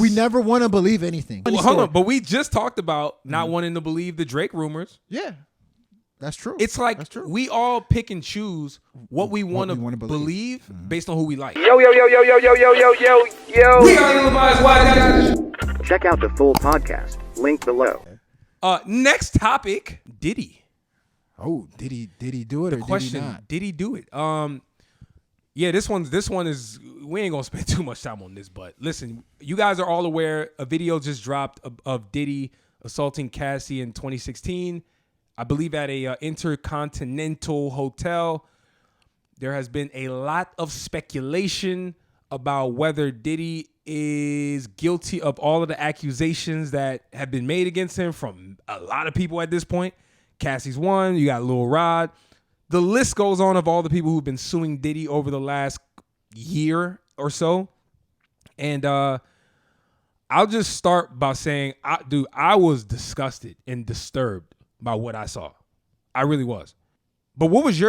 We never want to believe anything. Well, hold on, but we just talked about not wanting to believe the Drake rumors. Yeah, that's true. It's like we all pick and choose what we want to believe based on who we like. Yo. We are Illinois Wise. Check out the full podcast. Link below. Next topic, Diddy. Oh, did he do it or Question, did he not? did he do it? Yeah, this one is, we ain't gonna spend too much time on this, but listen, you guys are all aware a video just dropped of Diddy assaulting Cassie in 2016. I believe at a Intercontinental Hotel. There has been a lot of speculation about whether Diddy is guilty of all of the accusations that have been made against him from a lot of people at this point. Cassie's one, you got Lil Rod. The list goes on of all the people who've been suing Diddy over the last year or so. And I'll just start by saying, I was disgusted and disturbed by what I saw. I really was. But what was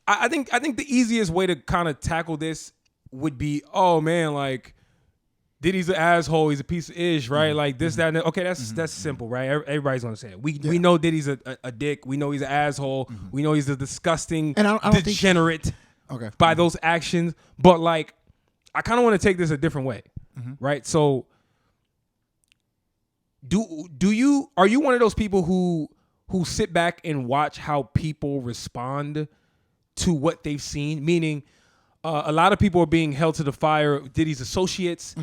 I think the easiest way to kind of tackle this would be, oh man, like Diddy's an asshole, he's a piece of ish, right? Like this, that, and that. Okay, that's simple, right? Everybody's gonna say it. We know Diddy's a dick. We know he's an asshole. We know he's a disgusting and I don't degenerate by those actions. But like, I kind of want to take this a different way, right? So, are you one of those people who sit back and watch how people respond to what they've seen? Meaning, a lot of people are being held to the fire. Diddy's associates,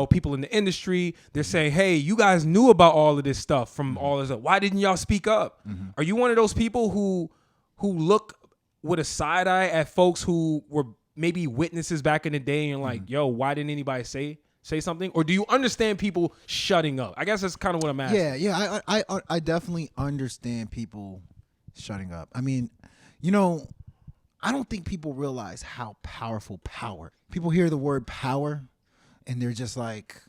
people in the industry, they're saying, hey, you guys knew about all of this stuff from all of this. Why didn't y'all speak up? Are you one of those people who look with a side eye at folks who were maybe witnesses back in the day and like, yo, why didn't anybody say something? Or do you understand people shutting up? I guess that's kind of what I'm asking. Yeah, I definitely understand people shutting up. I mean, I don't think people realize how powerful power. People hear the word power and they're just like,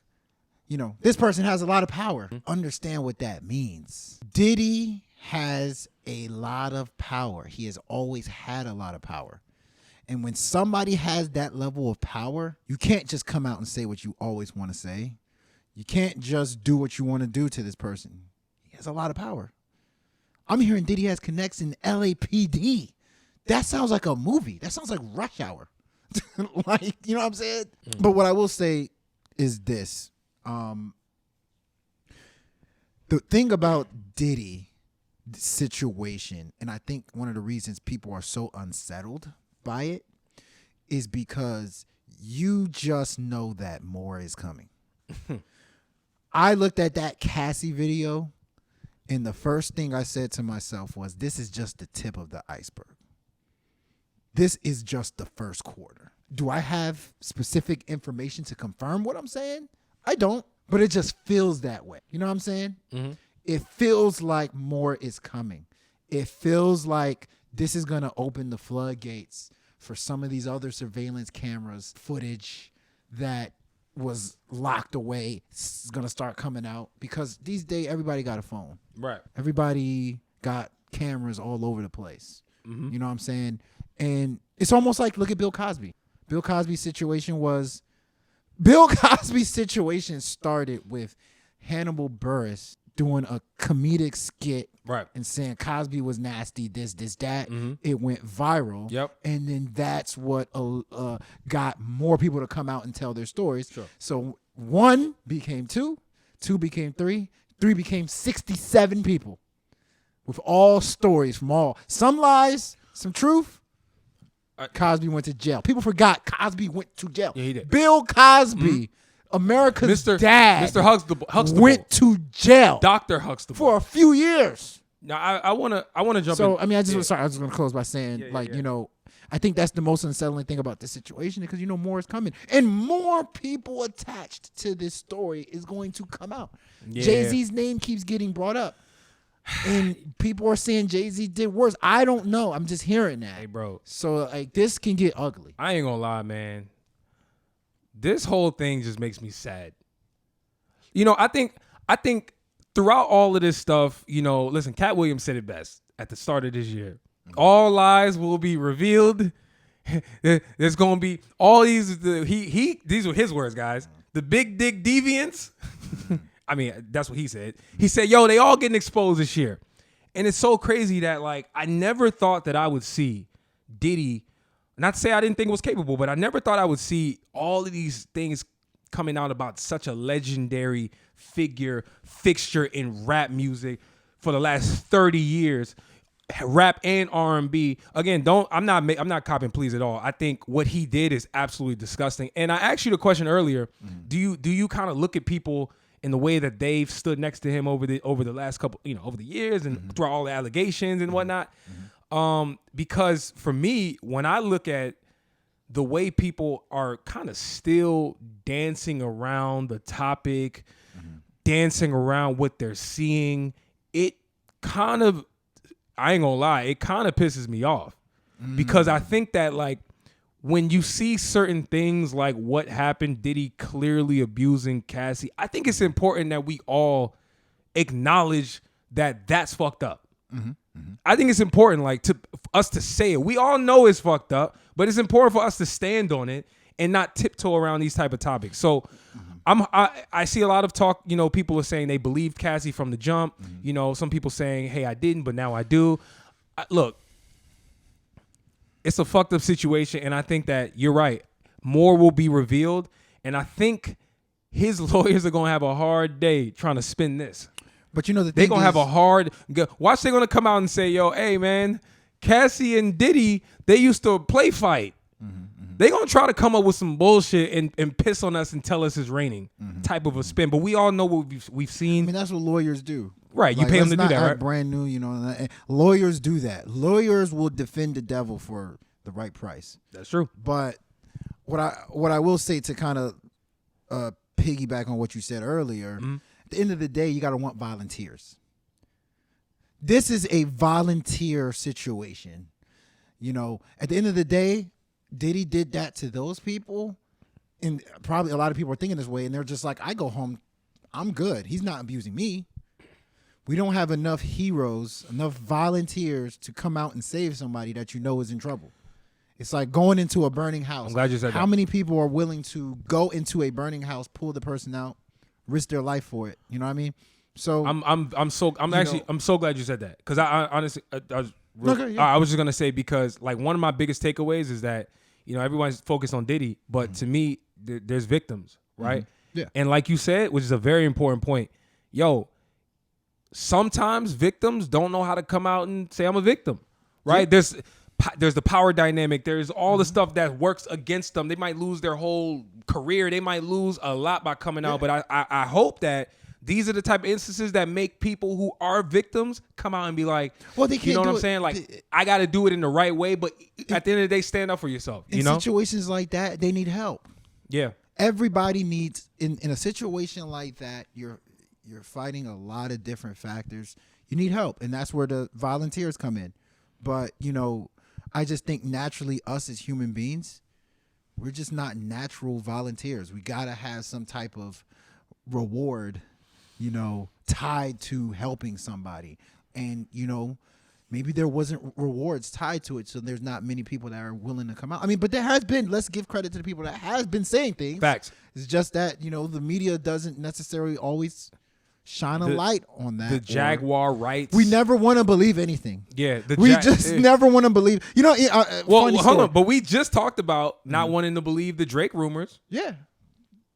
this person has a lot of power. Understand what that means. Diddy has a lot of power. He has always had a lot of power. And when somebody has that level of power, you can't just come out and say what you always want to say. You can't just do what you want to do to this person. He has a lot of power. I'm hearing Diddy has connects in LAPD. That sounds like a movie. That sounds like Rush Hour. Like, you know what I'm saying? But what I will say is this. The thing about Diddy situation, and I think one of the reasons people are so unsettled by it, is because you just know that more is coming. I looked at that Cassie video, and the first thing I said to myself was, this is just the tip of the iceberg. This is just the first quarter. Do I have specific information to confirm what I'm saying? I don't, but it just feels that way. You know what I'm saying? It feels like more is coming. It feels like this is going to open the floodgates for some of these other surveillance cameras footage that was locked away. It's going to start coming out because these days everybody got a phone. Right. Everybody got cameras all over the place. You know what I'm saying? And it's almost like, look at Bill Cosby. Bill Cosby's situation started with Hannibal Buress doing a comedic skit and saying Cosby was nasty, this, that. It went viral. Yep. And then that's what got more people to come out and tell their stories. Sure. So 1 became 2, 2 became 3, 3 became 67 people with all stories from all. Some lies, some truth. Cosby went to jail. People forgot Cosby went to jail. Yeah, he did. Bill Cosby, America's dad, Mr. Huxtable, went to jail. Dr. Huxtable, for a few years. Now I wanna jump. So in. I mean, I was gonna close by saying, I think that's the most unsettling thing about this situation because more is coming and more people attached to this story is going to come out. Yeah. Jay-Z's name keeps getting brought up. And people are saying Jay-Z did worse. I don't know. I'm just hearing that. Hey, bro. So, this can get ugly. I ain't gonna lie, man. This whole thing just makes me sad. I think throughout all of this stuff, listen, Cat Williams said it best at the start of this year. All lies will be revealed. There's gonna be all these. These were his words, guys. the big dick deviants. I mean, that's what he said. He said, yo, they all getting exposed this year. And it's so crazy that, like, I never thought that I would see Diddy, not to say I didn't think it was capable, but I never thought I would see all of these things coming out about such a legendary fixture in rap music for the last 30 years, rap and R&B. Again, I'm not copping please at all. I think what he did is absolutely disgusting. And I asked you the question earlier, do you kind of look at people in the way that they've stood next to him over the last couple, over the years and throughout all the allegations and whatnot? Because for me, when I look at the way people are kind of still dancing around the topic, dancing around what they're seeing, it kind of, I ain't gonna lie, it kind of pisses me off. Because I think that, like, when you see certain things like what happened, Diddy clearly abusing Cassie, I think it's important that we all acknowledge that that's fucked up. I think it's important, like, to us to say it. We all know it's fucked up, but it's important for us to stand on it and not tiptoe around these type of topics. So I see a lot of talk, people are saying they believed Cassie from the jump. Some people saying, hey, I didn't, but now I do. Look, it's a fucked up situation, and I think that you're right. More will be revealed, and I think his lawyers are going to have a hard day trying to spin this. But they're going to have a hard... Watch, they're going to come out and say, yo, hey, man, Cassie and Diddy, they used to play fight. They're going to try to come up with some bullshit and piss on us and tell us it's raining type of a spin. But we all know what we've seen. I mean, that's what lawyers do. Right, you pay them to do that, right? Brand new, lawyers do that. Lawyers will defend the devil for the right price. That's true. But what I will say to kind of piggyback on what you said earlier, at the end of the day, you got to want volunteers. This is a volunteer situation. At the end of the day, Diddy did that to those people, and probably a lot of people are thinking this way, and they're just like, I go home, I'm good. He's not abusing me. We don't have enough heroes, enough volunteers to come out and save somebody that is in trouble. It's like going into a burning house. I'm glad you said that. How many people are willing to go into a burning house, pull the person out, risk their life for it? You know what I mean? So I'm so glad you said that, because I honestly I was just gonna say, because, like, one of my biggest takeaways is that everyone's focused on Diddy, but to me there's victims, right? Yeah. And like you said, which is a very important point, sometimes victims don't know how to come out and say I'm a victim, right? Yeah. There's the power dynamic. There's all the stuff that works against them. They might lose their whole career. They might lose a lot by coming out. But I hope that these are the type of instances that make people who are victims come out and be like, well, they can't, you know what I'm saying? Like, I got to do it in the right way. But at the end of the day, stand up for yourself. In situations like that, they need help. Yeah. Everybody needs, in a situation like that, you're fighting a lot of different factors. You need help, and that's where the volunteers come in. But, I just think naturally us as human beings, we're just not natural volunteers. We got to have some type of reward, tied to helping somebody. And, maybe there wasn't rewards tied to it, so there's not many people that are willing to come out. I mean, but there has been, let's give credit to the people that has been saying things. Facts. It's just that, the media doesn't necessarily always shine a light on that. The Jaguar rights. We never want to believe anything. Yeah. We just never want to believe. Well, hold on. But we just talked about not wanting to believe the Drake rumors. Yeah.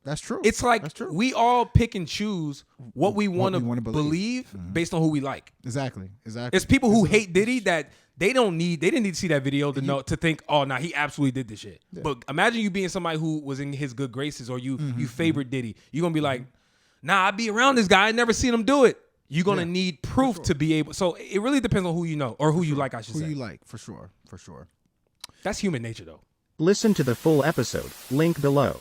That's true. It's like That's true. We all pick and choose what we want to believe based on who we like. Exactly. It's people who hate Diddy that they didn't need to see that video to think, oh, nah, he absolutely did this shit. Yeah. But imagine you being somebody who was in his good graces, or you favorite Diddy. You're going to be like, nah, I be around this guy. I never seen him do it. You're going to need proof to be able. So it really depends on who you know, or who you like, I should say. Who you like, for sure. That's human nature, though. Listen to the full episode, link below.